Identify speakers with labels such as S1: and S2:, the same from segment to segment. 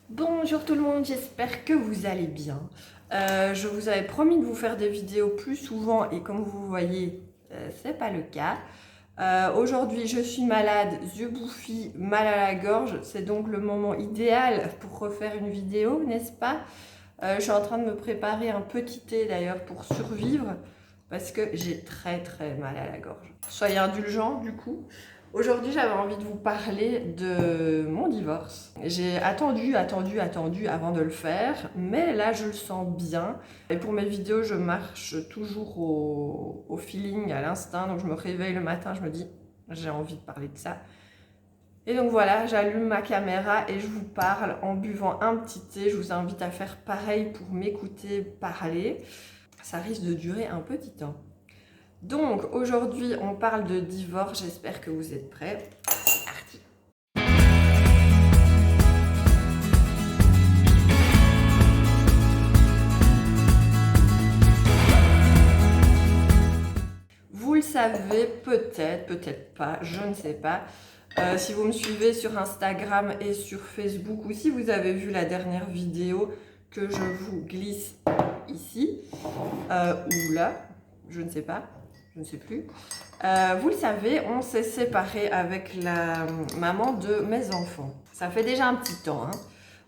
S1: Bonjour tout le monde, j'espère que vous allez bien. Je vous avais promis de vous faire des vidéos plus souvent et comme vous voyez, c'est pas le cas. Aujourd'hui, je suis malade, yeux bouffis, mal à la gorge. C'est donc le moment idéal pour refaire une vidéo, n'est-ce pas? Je suis en train de me préparer un petit thé d'ailleurs pour survivre parce que j'ai très mal à la gorge. Soyez indulgents du coup. Aujourd'hui, j'avais envie de vous parler de mon divorce. J'ai attendu avant de le faire, mais là, je le sens bien. Et pour mes vidéos, je marche toujours au feeling, à l'instinct. Donc, je me réveille le matin, je me dis, j'ai envie de parler de ça. Et donc voilà, j'allume ma caméra et je vous parle en buvant un petit thé. Je vous invite à faire pareil pour m'écouter parler. Ça risque de durer un petit temps. Donc aujourd'hui, on parle de divorce. J'espère que vous êtes prêts. C'est parti. Vous le savez peut-être, peut-être pas, je ne sais pas. Si vous me suivez sur Instagram et sur Facebook ou si vous avez vu la dernière vidéo que je vous glisse ici ou là, je ne sais pas, je ne sais plus. Vous le savez, on s'est séparés avec la maman de mes enfants. Ça fait déjà un petit temps. Hein.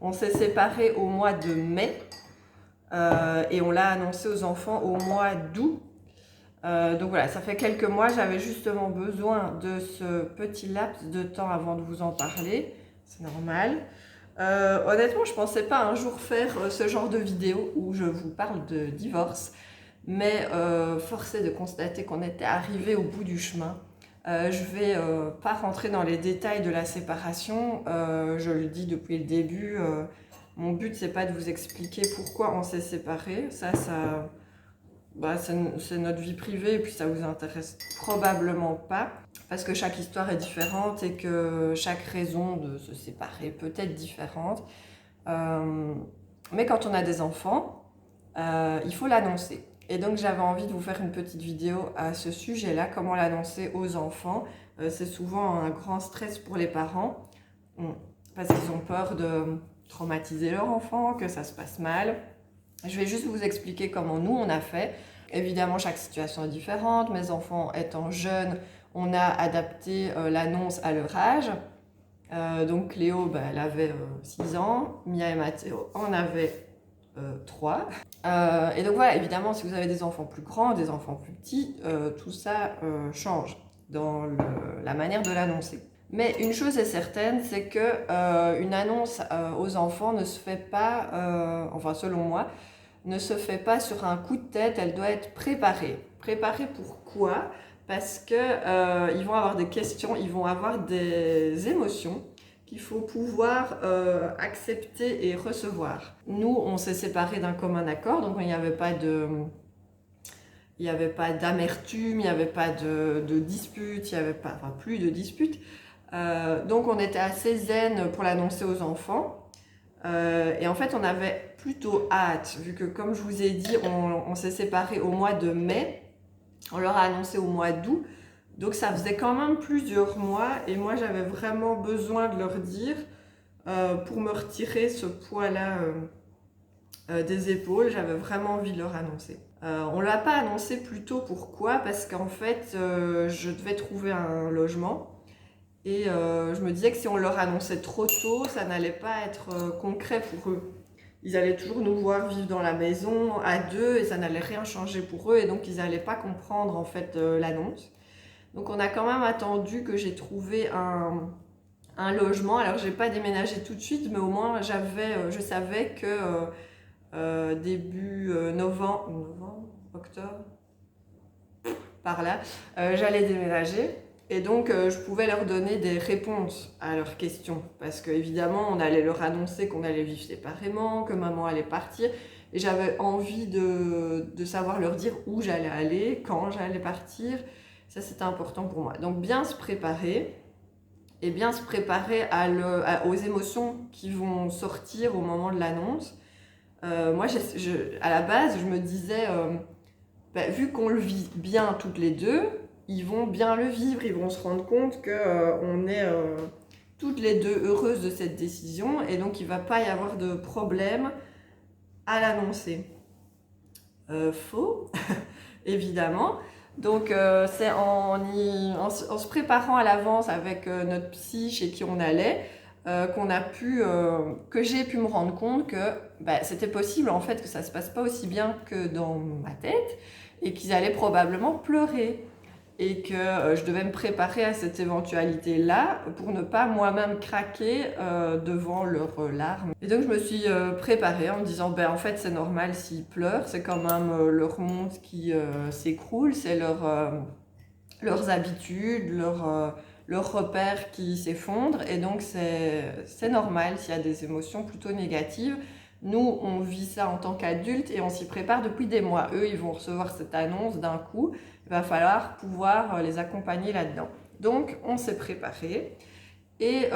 S1: On s'est séparés au mois de mai et on l'a annoncé aux enfants au mois d'août. Donc voilà, ça fait quelques mois, j'avais justement besoin de ce petit laps de temps avant de vous en parler, c'est normal. Honnêtement, je ne pensais pas un jour faire ce genre de vidéo où je vous parle de divorce, mais force est de constater qu'on était arrivé au bout du chemin. Je vais pas rentrer dans les détails de la séparation, je le dis depuis le début, mon but c'est pas de vous expliquer pourquoi on s'est séparés, c'est notre vie privée et puis ça vous intéresse probablement pas parce que chaque histoire est différente et que chaque raison de se séparer peut être différente. Mais quand on a des enfants, il faut l'annoncer. Et donc j'avais envie de vous faire une petite vidéo à ce sujet-là, comment l'annoncer aux enfants. C'est souvent un grand stress pour les parents parce qu'ils ont peur de traumatiser leur enfant, que ça se passe mal. Je vais juste vous expliquer comment nous on a fait. Évidemment, chaque situation est différente. Mes enfants étant jeunes, on a adapté l'annonce à leur âge. Donc Cléo, elle avait 6 ans. Mia et Mathéo en avaient 3. Et donc voilà, évidemment, si vous avez des enfants plus grands, des enfants plus petits, tout ça change dans la manière de l'annoncer. Mais une chose est certaine, c'est que une annonce aux enfants ne se fait pas, enfin selon moi, ne se fait pas sur un coup de tête, elle doit être préparée. Préparée pourquoi? Parce que ils vont avoir des questions, ils vont avoir des émotions qu'il faut pouvoir accepter et recevoir. Nous, on s'est séparés d'un commun accord, donc il n'y avait pas d'amertume, il n'y avait pas de dispute, il n'y avait pas, enfin plus de dispute. Donc on était assez zen pour l'annoncer aux enfants. Et en fait, on avait plutôt hâte, vu que comme je vous ai dit, on s'est séparés au mois de mai, on leur a annoncé au mois d'août, donc ça faisait quand même plusieurs mois, et moi j'avais vraiment besoin de leur dire, pour me retirer ce poids-là des épaules, j'avais vraiment envie de leur annoncer. On ne l'a pas annoncé plus tôt, pourquoi? Parce qu'en fait, je devais trouver un logement. Et je me disais que si on leur annonçait trop tôt, ça n'allait pas être concret pour eux. Ils allaient toujours nous voir vivre dans la maison à deux et ça n'allait rien changer pour eux et donc ils n'allaient pas comprendre en fait l'annonce. Donc on a quand même attendu que j'ai trouvé un logement. Alors j'ai pas déménagé tout de suite, mais au moins je savais que début novembre, octobre, par là, j'allais déménager. Et donc, je pouvais leur donner des réponses à leurs questions. Parce qu'évidemment, on allait leur annoncer qu'on allait vivre séparément, que maman allait partir. Et j'avais envie de savoir leur dire où j'allais aller, quand j'allais partir. Ça, c'était important pour moi. Donc, bien se préparer. Et bien se préparer aux émotions qui vont sortir au moment de l'annonce. Moi, à la base, je me disais, vu qu'on le vit bien toutes les deux, ils vont bien le vivre, ils vont se rendre compte qu'on est toutes les deux heureuses de cette décision et donc il ne va pas y avoir de problème à l'annoncer. Faux, évidemment. Donc c'est en se préparant à l'avance avec notre psy chez qui on allait que j'ai pu me rendre compte que c'était possible en fait que ça se passe pas aussi bien que dans ma tête et qu'ils allaient probablement pleurer et que je devais me préparer à cette éventualité-là pour ne pas moi-même craquer devant leurs larmes. Et donc je me suis préparée en me disant en fait c'est normal s'ils pleurent, c'est quand même leur monde qui s'écroule, c'est leurs habitudes, leurs repères qui s'effondrent et donc c'est normal s'il y a des émotions plutôt négatives. Nous, on vit ça en tant qu'adultes et on s'y prépare depuis des mois. Eux, ils vont recevoir cette annonce d'un coup. Il va falloir pouvoir les accompagner là-dedans. Donc, on s'est préparé. Et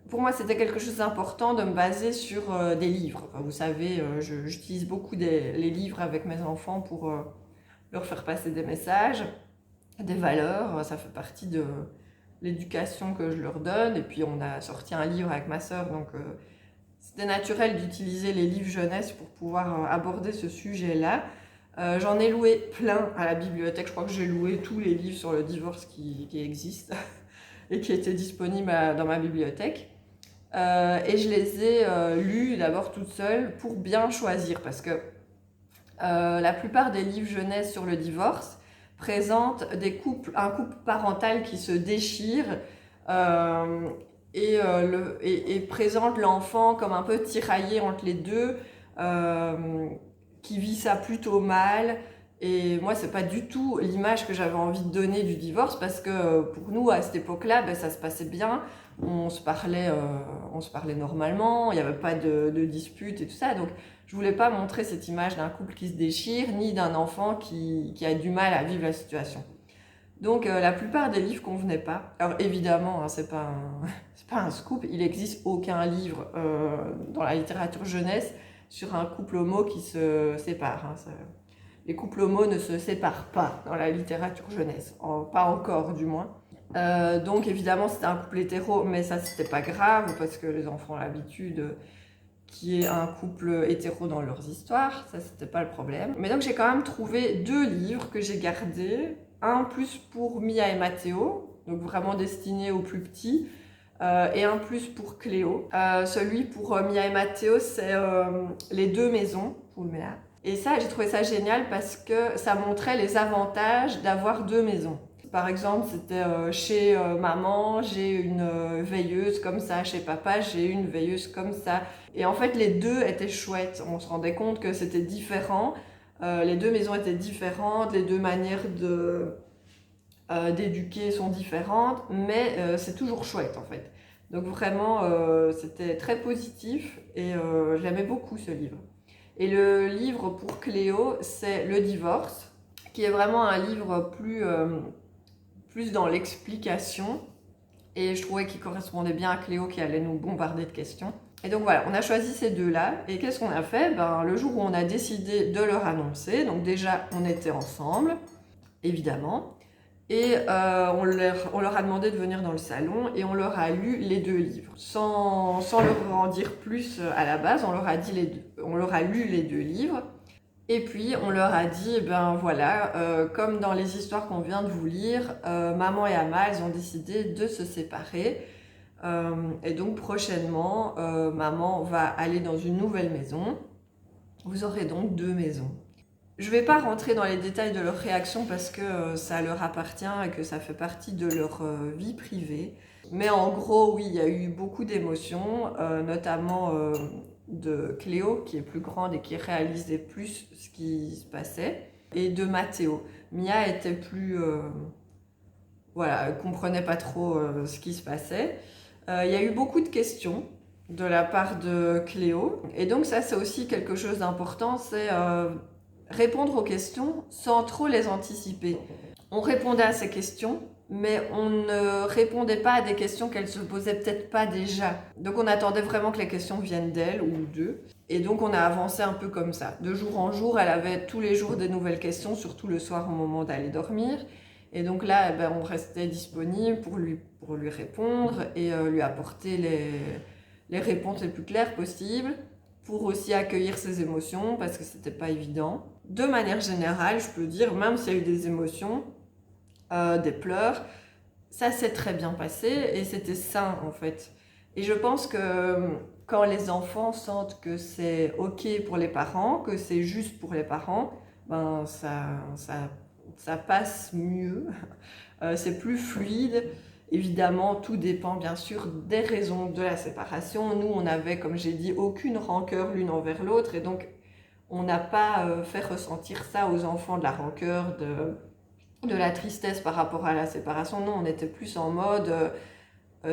S1: pour moi, c'était quelque chose d'important de me baser sur des livres. Enfin, vous savez, j'utilise beaucoup les livres avec mes enfants pour leur faire passer des messages, des valeurs. Ça fait partie de l'éducation que je leur donne. Et puis, on a sorti un livre avec ma sœur, donc c'était naturel d'utiliser les livres jeunesse pour pouvoir aborder ce sujet-là. J'en ai loué plein à la bibliothèque. Je crois que j'ai loué tous les livres sur le divorce qui existent et qui étaient disponibles dans ma bibliothèque. Et je les ai lus d'abord toute seule pour bien choisir parce que la plupart des livres jeunesse sur le divorce présentent un couple parental qui se déchire et présente l'enfant comme un peu tiraillé entre les deux, qui vit ça plutôt mal. Et moi, c'est pas du tout l'image que j'avais envie de donner du divorce parce que pour nous, à cette époque-là, ça se passait bien. On se parlait normalement, il n'y avait pas de disputes et tout ça. Donc, je voulais pas montrer cette image d'un couple qui se déchire ni d'un enfant qui a du mal à vivre la situation. Donc la plupart des livres convenaient pas. Alors évidemment, c'est pas un scoop, il n'existe aucun livre dans la littérature jeunesse sur un couple homo qui se sépare. Les couples homo ne se séparent pas dans la littérature jeunesse, pas encore du moins. Donc évidemment c'était un couple hétéro, mais ça c'était pas grave parce que les enfants ont l'habitude qu'il y ait un couple hétéro dans leurs histoires, ça c'était pas le problème. Mais donc j'ai quand même trouvé 2 livres que j'ai gardés. Un plus pour Mia et Matteo, donc vraiment destiné aux plus petits, et un plus pour Cléo. Celui pour Mia et Matteo, c'est les 2 maisons, pour le là. Et ça, j'ai trouvé ça génial parce que ça montrait les avantages d'avoir 2 maisons. Par exemple, c'était chez maman, j'ai une veilleuse comme ça, chez papa, j'ai une veilleuse comme ça. Et en fait, les 2 étaient chouettes. On se rendait compte que c'était différent. Les 2 maisons étaient différentes, les 2 manières d'éduquer sont différentes, mais c'est toujours chouette en fait. Donc vraiment, c'était très positif et j'aimais beaucoup ce livre. Et le livre pour Cléo, c'est Le divorce, qui est vraiment un livre plus dans l'explication. Et je trouvais qu'il correspondait bien à Cléo qui allait nous bombarder de questions. Et donc voilà, on a choisi ces 2-là. Et qu'est-ce qu'on a fait ? Le jour où on a décidé de leur annoncer, donc déjà on était ensemble, évidemment, et on leur a demandé de venir dans le salon et on leur a lu les 2 livres. Sans leur en dire plus à la base, on leur a lu les 2 livres. Et puis on leur a dit, voilà, comme dans les histoires qu'on vient de vous lire, maman et Ama, elles ont décidé de se séparer. Et donc prochainement, maman va aller dans une nouvelle maison. Vous aurez donc 2 maisons. Je ne vais pas rentrer dans les détails de leur réaction parce que ça leur appartient et que ça fait partie de leur vie privée. Mais en gros, oui, il y a eu beaucoup d'émotions, notamment de Cléo, qui est plus grande et qui réalisait plus ce qui se passait, et de Matteo. Mia était plus... elle ne comprenait pas trop ce qui se passait. Il y a eu beaucoup de questions de la part de Cléo. Et donc ça, c'est aussi quelque chose d'important, c'est répondre aux questions sans trop les anticiper. On répondait à ces questions, mais on ne répondait pas à des questions qu'elle se posait peut-être pas déjà. Donc on attendait vraiment que les questions viennent d'elle ou d'eux. Et donc on a avancé un peu comme ça. De jour en jour, elle avait tous les jours des nouvelles questions, surtout le soir au moment d'aller dormir. Et donc là, ben, on restait disponible pour lui répondre et lui apporter les réponses les plus claires possibles, pour aussi accueillir ses émotions, parce que c'était pas évident. De manière générale, je peux dire, même s'il y a eu des émotions, des pleurs, ça s'est très bien passé et c'était sain en fait. Et je pense que quand les enfants sentent que c'est ok pour les parents, que c'est juste pour les parents, ben ça passe mieux, c'est plus fluide. Évidemment, tout dépend bien sûr des raisons de la séparation. Nous, on n'avait, comme j'ai dit, aucune rancœur l'une envers l'autre et donc on n'a pas fait ressentir ça aux enfants, de la rancœur, de la tristesse par rapport à la séparation. Non, on était plus en mode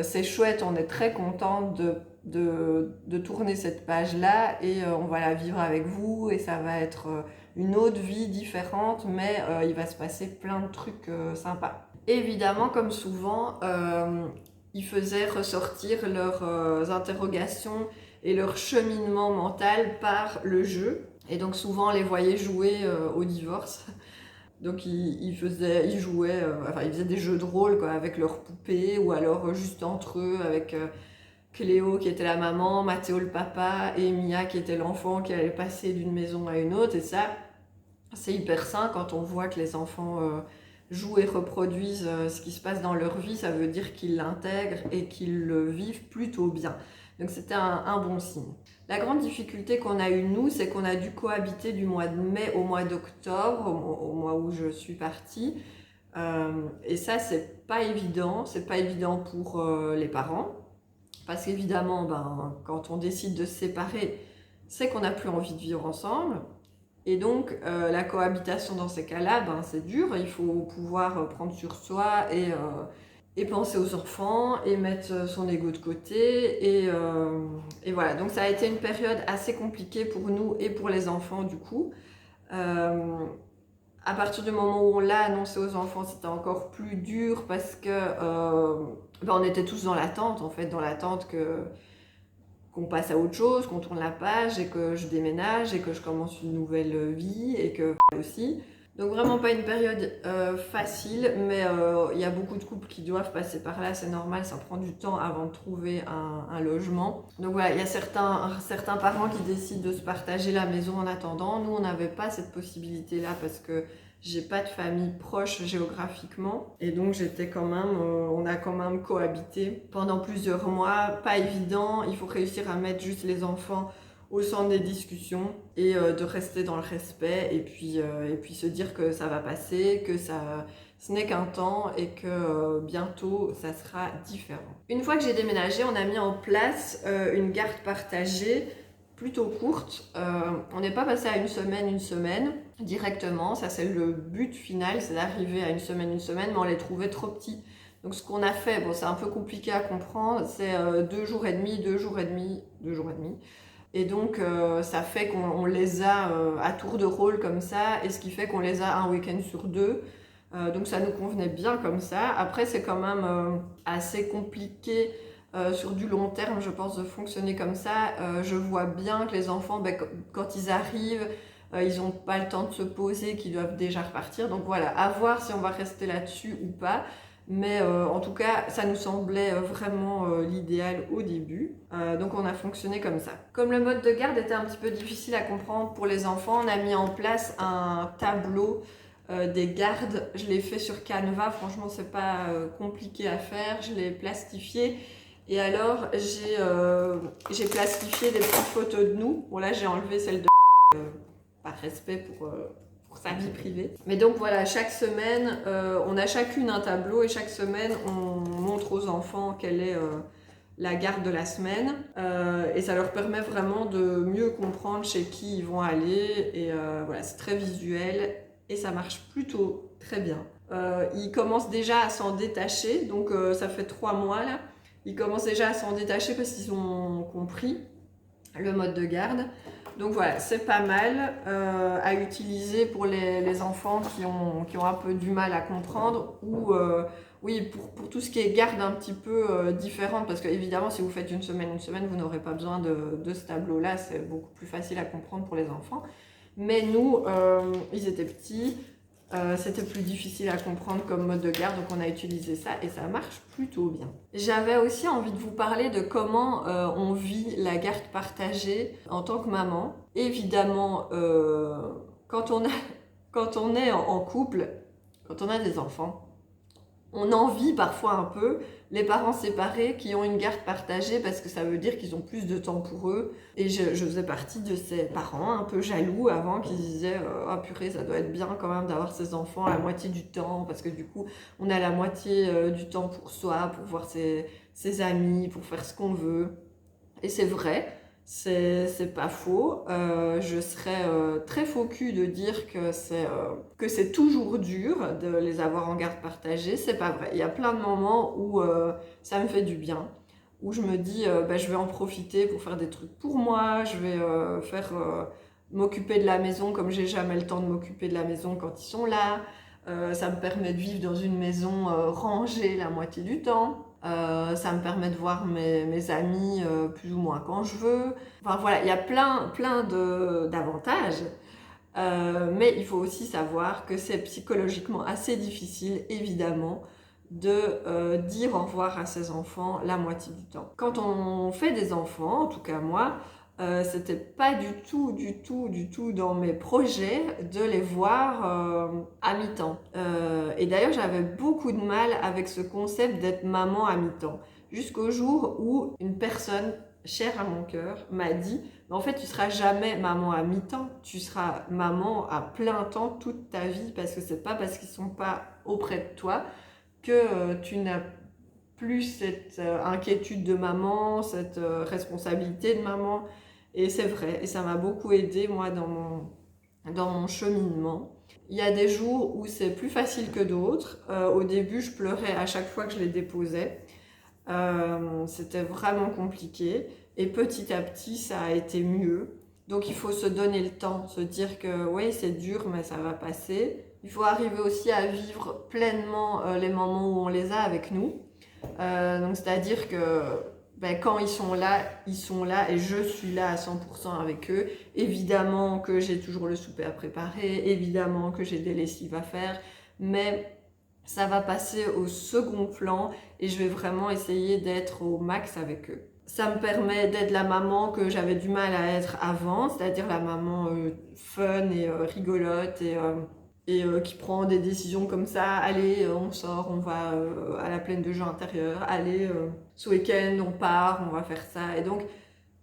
S1: c'est chouette, on est très contente de tourner cette page-là et on va la vivre avec vous et ça va être une autre vie différente, mais il va se passer plein de trucs sympas. Évidemment, comme souvent, ils faisaient ressortir leurs interrogations et leur cheminement mental par le jeu. Et donc souvent, on les voyait jouer au divorce. Donc ils jouaient, enfin ils faisaient des jeux de rôle quoi, avec leurs poupées ou alors juste entre eux avec Cléo qui était la maman, Mathéo le papa et Mia qui était l'enfant qui allait passer d'une maison à une autre. Et ça, c'est hyper sain quand on voit que les enfants jouent et reproduisent ce qui se passe dans leur vie. Ça veut dire qu'ils l'intègrent et qu'ils le vivent plutôt bien. Donc c'était un bon signe. La grande difficulté qu'on a eue, nous, c'est qu'on a dû cohabiter du mois de mai au mois d'octobre, au mois où je suis partie. Et ça, c'est pas évident. C'est pas évident pour les parents. Parce qu'évidemment, ben, quand on décide de se séparer, c'est qu'on n'a plus envie de vivre ensemble. Et donc, la cohabitation dans ces cas-là, ben, c'est dur. Il faut pouvoir prendre sur soi et penser aux enfants et mettre son ego de côté et voilà, donc ça a été une période assez compliquée pour nous et pour les enfants du coup. À partir du moment où on l'a annoncé aux enfants, c'était encore plus dur parce que ben on était tous dans l'attente en fait, dans l'attente qu'on passe à autre chose, qu'on tourne la page et que je déménage et que je commence une nouvelle vie et que aussi. Donc vraiment pas une période facile, mais il y a beaucoup de couples qui doivent passer par là, c'est normal, ça prend du temps avant de trouver un logement. Donc voilà, il y a certains parents qui décident de se partager la maison en attendant. Nous, on n'avait pas cette possibilité-là parce que j'ai pas de famille proche géographiquement. Et donc on a quand même cohabité pendant plusieurs mois. Pas évident, il faut réussir à mettre juste les enfants au centre des discussions et de rester dans le respect et puis se dire que ça va passer, que ce n'est qu'un temps et que bientôt ça sera différent. Une fois que j'ai déménagé, on a mis en place une garde partagée plutôt courte. On n'est pas passé à une semaine directement, ça c'est le but final, c'est d'arriver à une semaine, mais on les trouvait trop petits. Donc ce qu'on a fait, bon c'est un peu compliqué à comprendre, c'est 2 jours et demi. Et donc ça fait qu'on les a à tour de rôle comme ça, et ce qui fait qu'on les a un week-end sur 2. Donc ça nous convenait bien comme ça. Après c'est quand même assez compliqué sur du long terme, je pense, de fonctionner comme ça. Je vois bien que les enfants, ben, quand ils arrivent, ils n'ont pas le temps de se poser, qu'ils doivent déjà repartir. Donc voilà, à voir si on va rester là-dessus ou pas. Mais en tout cas, ça nous semblait vraiment l'idéal au début. Donc on a fonctionné comme ça. Comme le mode de garde était un petit peu difficile à comprendre pour les enfants, on a mis en place un tableau des gardes. Je l'ai fait sur Canva, franchement c'est pas compliqué à faire. Je l'ai plastifié. Et alors j'ai plastifié des petites photos de nous. Bon là j'ai enlevé celle de par respect pour sa vie privée. Mais donc voilà, chaque semaine, on a chacune un tableau et chaque semaine, on montre aux enfants quelle est la garde de la semaine. Et ça leur permet vraiment de mieux comprendre chez qui ils vont aller. Et voilà, c'est très visuel et ça marche plutôt très bien. Ils commencent déjà à s'en détacher, donc ça fait 3 mois là. Ils commencent déjà à s'en détacher parce qu'ils ont compris le mode de garde. Donc voilà, c'est pas mal à utiliser pour les enfants qui ont un peu du mal à comprendre ou oui, pour tout ce qui est garde un petit peu différente, parce que évidemment si vous faites une semaine, vous n'aurez pas besoin de ce tableau-là, c'est beaucoup plus facile à comprendre pour les enfants. Mais nous, ils étaient petits, C'était plus difficile à comprendre comme mode de garde, donc on a utilisé ça et ça marche plutôt bien. J'avais aussi envie de vous parler de comment on vit la garde partagée en tant que maman. Évidemment, quand on est en couple, quand on a des enfants, on envie parfois un peu les parents séparés qui ont une garde partagée parce que ça veut dire qu'ils ont plus de temps pour eux. Et je faisais partie de ces parents un peu jaloux avant qui disaient ah purée, ça doit être bien quand même d'avoir ses enfants à la moitié du temps parce que du coup on a la moitié du temps pour soi, pour voir ses amis, pour faire ce qu'on veut. Et c'est vrai, c'est pas faux. Je serais très faux cul de dire que c'est toujours dur de les avoir en garde partagée. C'est pas vrai. Il y a plein de moments où ça me fait du bien, où je me dis je vais en profiter pour faire des trucs pour moi. Je vais m'occuper de la maison comme j'ai jamais le temps de m'occuper de la maison quand ils sont là. Ça me permet de vivre dans une maison rangée la moitié du temps. Ça me permet de voir mes amis plus ou moins quand je veux. Enfin voilà, il y a plein d'avantages. Mais il faut aussi savoir que c'est psychologiquement assez difficile, évidemment, de dire au revoir à ses enfants la moitié du temps. Quand on fait des enfants, en tout cas moi, c'était pas du tout dans mes projets de les voir à mi-temps. Et d'ailleurs, j'avais beaucoup de mal avec ce concept d'être maman à mi-temps. Jusqu'au jour où une personne chère à mon cœur m'a dit mais en fait, tu seras jamais maman à mi-temps, tu seras maman à plein temps toute ta vie parce que c'est pas parce qu'ils sont pas auprès de toi que tu n'as plus cette inquiétude de maman, cette responsabilité de maman. Et c'est vrai, et ça m'a beaucoup aidé moi dans mon cheminement. Il y a des jours où c'est plus facile que d'autres. Au début, je pleurais à chaque fois que je les déposais. C'était vraiment compliqué. Et petit à petit, ça a été mieux. Donc il faut se donner le temps, se dire que oui, c'est dur, mais ça va passer. Il faut arriver aussi à vivre pleinement les moments où on les a avec nous. Donc c'est-à-dire que quand ils sont là et je suis là à 100% avec eux. Évidemment que j'ai toujours le souper à préparer, évidemment que j'ai des lessives à faire, mais ça va passer au second plan et je vais vraiment essayer d'être au max avec eux. Ça me permet d'être la maman que j'avais du mal à être avant, c'est-à-dire la maman fun et rigolote et qui prend des décisions comme ça. Allez, on sort, on va à la plaine de jeux intérieurs. Allez, ce week-end, on part, on va faire ça. Et donc,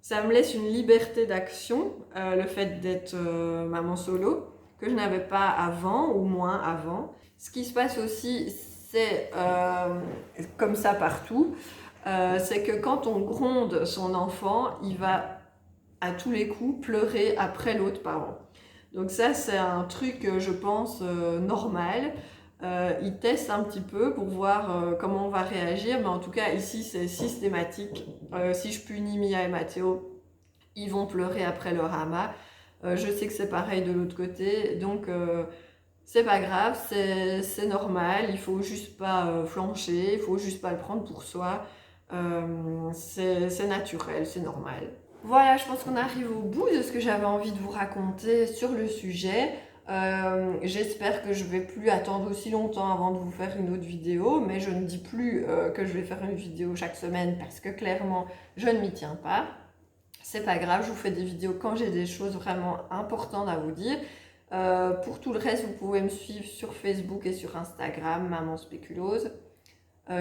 S1: ça me laisse une liberté d'action, le fait d'être maman solo, que je n'avais pas avant ou moins avant. Ce qui se passe aussi, c'est comme ça partout, c'est que quand on gronde son enfant, il va à tous les coups pleurer après l'autre parent. Donc ça, c'est un truc, je pense, normal. Il teste un petit peu pour voir comment on va réagir, mais en tout cas, ici, c'est systématique. Si je punis Mia et Mathéo, ils vont pleurer après leur hama. Je sais que c'est pareil de l'autre côté, donc c'est pas grave, c'est normal. Il faut juste pas flancher, il faut juste pas le prendre pour soi. C'est naturel, c'est normal. Voilà, je pense qu'on arrive au bout de ce que j'avais envie de vous raconter sur le sujet. J'espère que je vais plus attendre aussi longtemps avant de vous faire une autre vidéo, mais je ne dis plus que je vais faire une vidéo chaque semaine parce que clairement, je ne m'y tiens pas. C'est pas grave, je vous fais des vidéos quand j'ai des choses vraiment importantes à vous dire. Pour tout le reste, vous pouvez me suivre sur Facebook et sur Instagram, Maman Spéculose.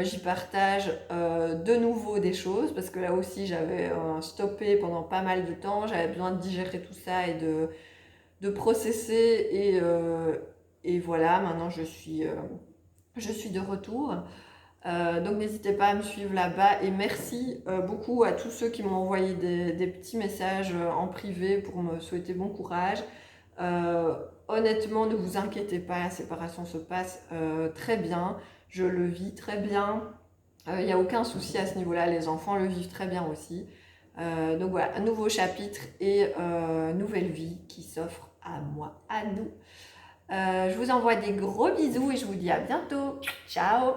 S1: J'y partage de nouveau des choses parce que là aussi j'avais stoppé pendant pas mal de temps, j'avais besoin de digérer tout ça et de processer et voilà, maintenant je suis de retour. Donc n'hésitez pas à me suivre là-bas et merci beaucoup à tous ceux qui m'ont envoyé des petits messages en privé pour me souhaiter bon courage. Honnêtement, ne vous inquiétez pas, la séparation se passe très bien, je le vis très bien, il n'y a aucun souci à ce niveau-là, les enfants le vivent très bien aussi. Donc voilà, un nouveau chapitre et nouvelle vie qui s'offre à moi, à nous. Je vous envoie des gros bisous et je vous dis à bientôt. Ciao!